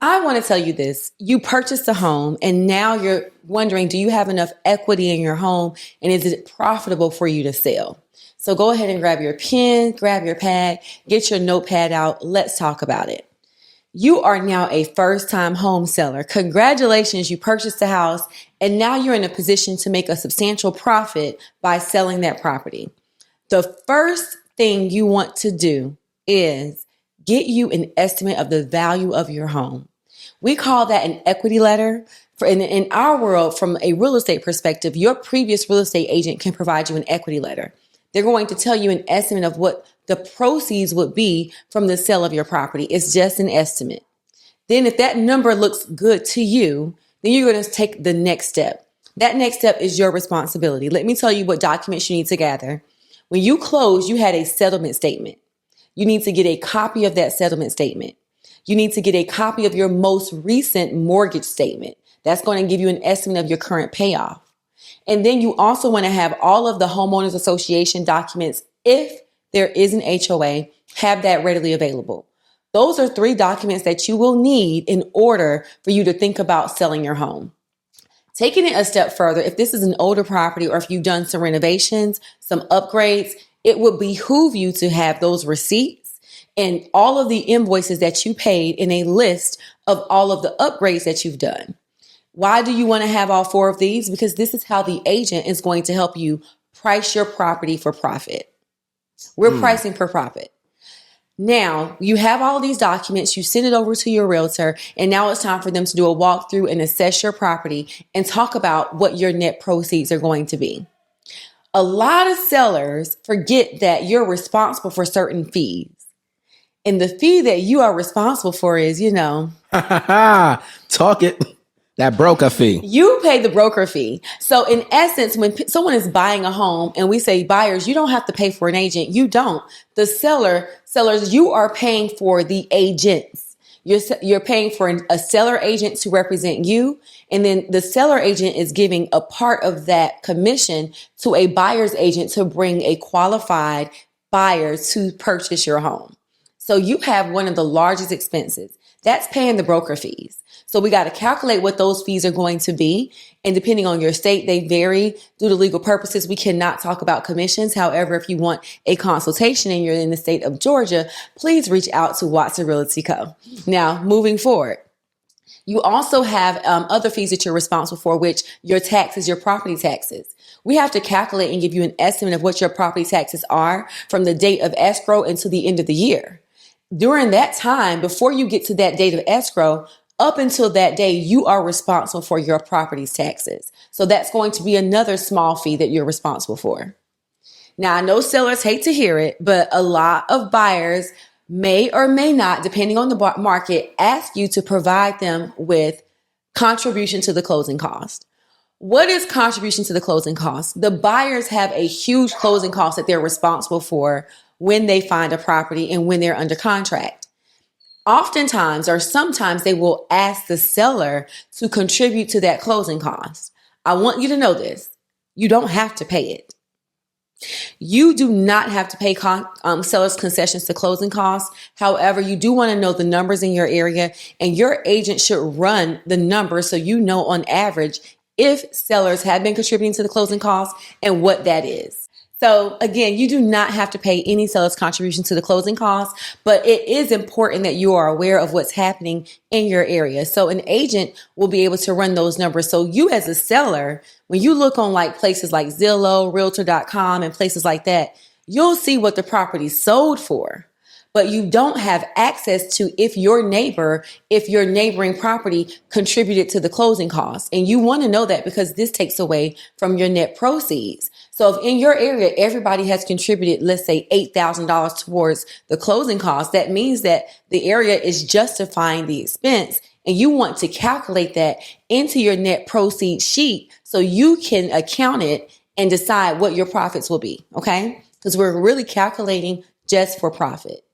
I want to tell you this. You purchased a home and now you're wondering, do you have enough equity in your home and is it profitable for you to sell? So go ahead and grab your pen, grab your pad, get your notepad out. Let's talk about it. You are now a first-time home seller. Congratulations, you purchased a house and now you're in a position to make a substantial profit by selling that property. The first thing you want to do is get you an estimate of the value of your home. We call that an equity letter. In our world, from a real estate perspective, your previous real estate agent can provide you an equity letter. They're going to tell you an estimate of what the proceeds would be from the sale of your property. It's just an estimate. Then if that number looks good to you, then you're going to take the next step. That next step is your responsibility. Let me tell you what documents you need to gather. When you close, you had a settlement statement. You need to get a copy of that settlement statement. You need to get a copy of your most recent mortgage statement. That's going to give you an estimate of your current payoff. And then you also want to have all of the homeowners association documents. If there is an HOA, have that readily available. Those are 3 documents that you will need in order for you to think about selling your home. Taking it a step further, if this is an older property or if you've done some renovations, some upgrades, it would behoove you to have those receipts and all of the invoices that you paid in a list of all of the upgrades that you've done. Why do you want to have all 4 of these? Because this is how the agent is going to help you price your property for profit. We're pricing for profit. Now, you have all these documents, you send it over to your realtor, and now it's time for them to do a walkthrough and assess your property and talk about what your net proceeds are going to be. A lot of sellers forget that you're responsible for certain fees. And the fee that you are responsible for is, talk it. That broker fee. You pay the broker fee. So in essence, when someone is buying a home and we say, buyers, you don't have to pay for an agent. You don't. The sellers, you are paying for the agents. You're paying for a seller agent to represent you. And then the seller agent is giving a part of that commission to a buyer's agent to bring a qualified buyer to purchase your home. So you have one of the largest expenses. That's paying the broker fees. So we got to calculate what those fees are going to be. And depending on your state, they vary due to legal purposes. We cannot talk about commissions. However, if you want a consultation and you're in the state of Georgia, please reach out to Watson Realty Co. Now, moving forward, you also have other fees that you're responsible for, which your taxes, your property taxes. We have to calculate and give you an estimate of what your property taxes are from the date of escrow until the end of the year. During that time, before you get to that date of escrow, up until that day, you are responsible for your property's taxes. So that's going to be another small fee that you're responsible for. Now, I know sellers hate to hear it, but a lot of buyers may or may not, depending on the market, ask you to provide them with contribution to the closing cost. What is contribution to the closing cost? The buyers have a huge closing cost that they're responsible for when they find a property and when they're under contract. Oftentimes, or sometimes, they will ask the seller to contribute to that closing cost. I want you to know this. You don't have to pay it. You do not have to pay sellers concessions to closing costs. However, you do want to know the numbers in your area, and your agent should run the numbers so you know on average if sellers have been contributing to the closing costs and what that is. So again, you do not have to pay any seller's contribution to the closing costs, but it is important that you are aware of what's happening in your area. So an agent will be able to run those numbers. So you as a seller, when you look on like places like Zillow, Realtor.com and places like that, you'll see what the property sold for. But you don't have access to if your neighboring property contributed to the closing costs. And you want to know that because this takes away from your net proceeds. So if in your area, everybody has contributed, let's say $8,000 towards the closing costs, that means that the area is justifying the expense. And you want to calculate that into your net proceeds sheet so you can account it and decide what your profits will be. Okay. Because we're really calculating just for profit.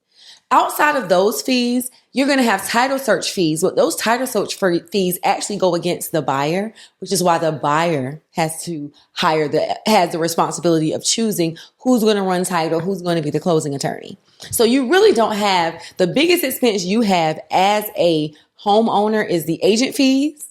Outside of those fees, you're going to have title search fees. But those title search fees actually go against the buyer, which is why the buyer has to has the responsibility of choosing who's going to run title, who's going to be the closing attorney. So you really don't have the biggest expense you have as a homeowner is the agent fees.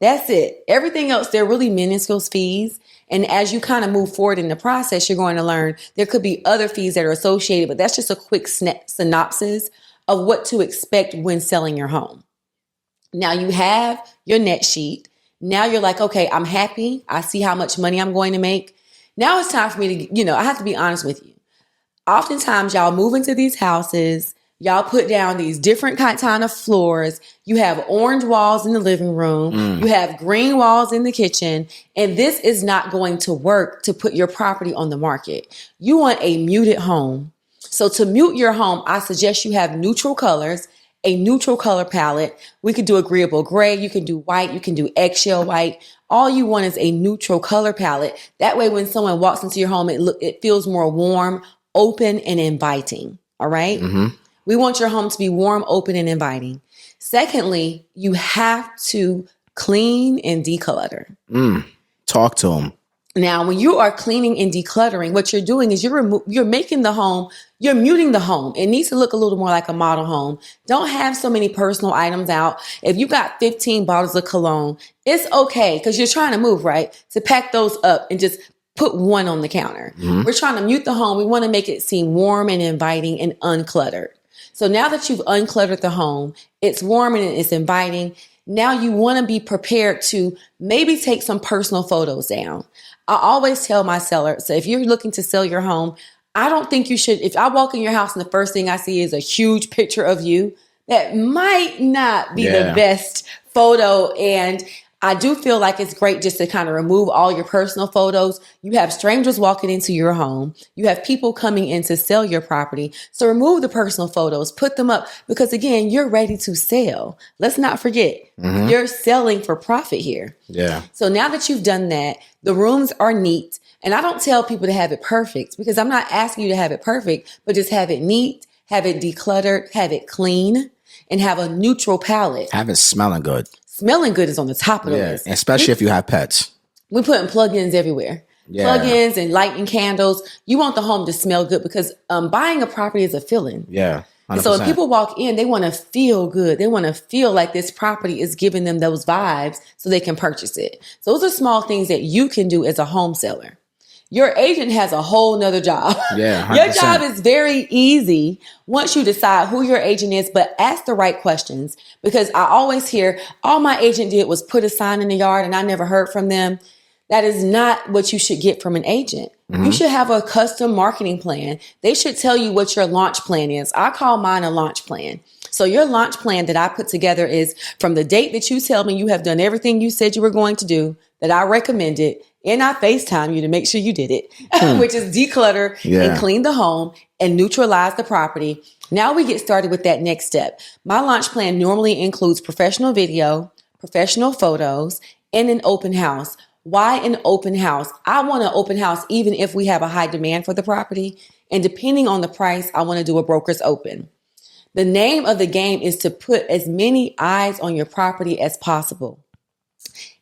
That's it. Everything else, they're really minuscule fees. And as you kind of move forward in the process, you're going to learn there could be other fees that are associated, but that's just a quick synopsis of what to expect when selling your home. Now you have your net sheet. Now you're like, okay, I'm happy. I see how much money I'm going to make. Now it's time for me to, I have to be honest with you. Oftentimes y'all move into these houses. Y'all put down these different kind of floors. You have orange walls in the living room. You have green walls in the kitchen. And this is not going to work to put your property on the market. You want a muted home. So to mute your home, I suggest you have neutral colors, a neutral color palette. We could do agreeable gray. You can do white. You can do eggshell white. All you want is a neutral color palette. That way, when someone walks into your home, it feels more warm, open, and inviting. All right? We want your home to be warm, open, and inviting. Secondly, you have to clean and declutter. Talk to them. Now, when you are cleaning and decluttering, what you're doing is you're making the home, you're muting the home. It needs to look a little more like a model home. Don't have so many personal items out. If you got 15 bottles of cologne, it's okay because you're trying to move, right? To pack those up and just put one on the counter. We're trying to mute the home. We want to make it seem warm and inviting and uncluttered. So now that you've uncluttered the home, it's warm and it's inviting. Now you want to be prepared to maybe take some personal photos down. I always tell my seller, so if you're looking to sell your home, I don't think you should, if I walk in your house and the first thing I see is a huge picture of you, that might not be the best photo. And I do feel like it's great just to kind of remove all your personal photos. You have strangers walking into your home. You have people coming in to sell your property. So remove the personal photos, put them up because again, you're ready to sell. Let's not forget, you're selling for profit here. Yeah. So now that you've done that, the rooms are neat. And I don't tell people to have it perfect because I'm not asking you to have it perfect, but just have it neat, have it decluttered, have it clean, and have a neutral palette. Have it smelling good. Smelling good is on the top of the list. Especially if you have pets. We're putting plugins everywhere. Plugins and lighting candles. You want the home to smell good because buying a property is a feeling. Yeah. 100%. And so when people walk in, they want to feel good. They want to feel like this property is giving them those vibes so they can purchase it. So those are small things that you can do as a home seller. Your agent has a whole nother job. Yeah, 100%. Your job is very easy once you decide who your agent is, but ask the right questions because I always hear all my agent did was put a sign in the yard and I never heard from them. That is not what you should get from an agent. You should have a custom marketing plan. They should tell you what your launch plan is. I call mine a launch plan. So your launch plan that I put together is from the date that you tell me you have done everything you said you were going to do, that I recommended, and I FaceTime you to make sure you did it, which is declutter and clean the home and neutralize the property. Now we get started with that next step. My launch plan normally includes professional video, professional photos, and an open house. Why an open house? I want an open house even if we have a high demand for the property. And depending on the price, I want to do a broker's open. The name of the game is to put as many eyes on your property as possible.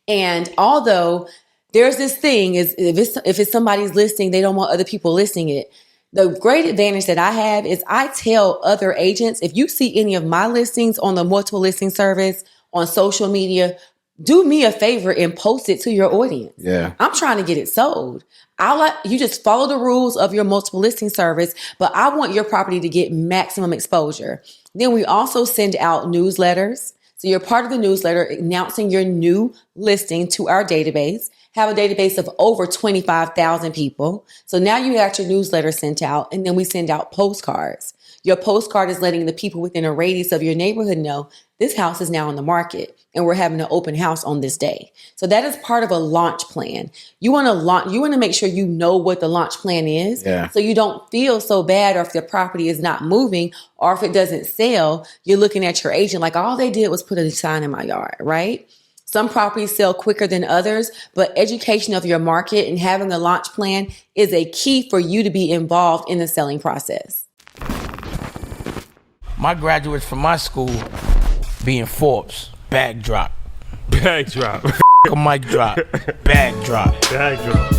And although there's this thing is if it's somebody's listing, they don't want other people listing it. The great advantage that I have is I tell other agents, if you see any of my listings on the multiple listing service, on social media, do me a favor and post it to your audience. Yeah. I'm trying to get it sold. You just follow the rules of your multiple listing service, but I want your property to get maximum exposure. Then we also send out newsletters. So you're part of the newsletter announcing your new listing to our database. Have a database of over 25,000 people. So now you got your newsletter sent out, and then we send out postcards. Your postcard is letting the people within a radius of your neighborhood know this house is now on the market and we're having an open house on this day. So that is part of a launch plan. You want to make sure you know what the launch plan is. Yeah. So you don't feel so bad, or if the property is not moving or if it doesn't sell, you're looking at your agent like all they did was put a sign in my yard, right? Some properties sell quicker than others, but education of your market and having a launch plan is a key for you to be involved in the selling process. My graduates from my school being Forbes, bag drop. Bag drop. A mic drop, bag drop. Bag drop.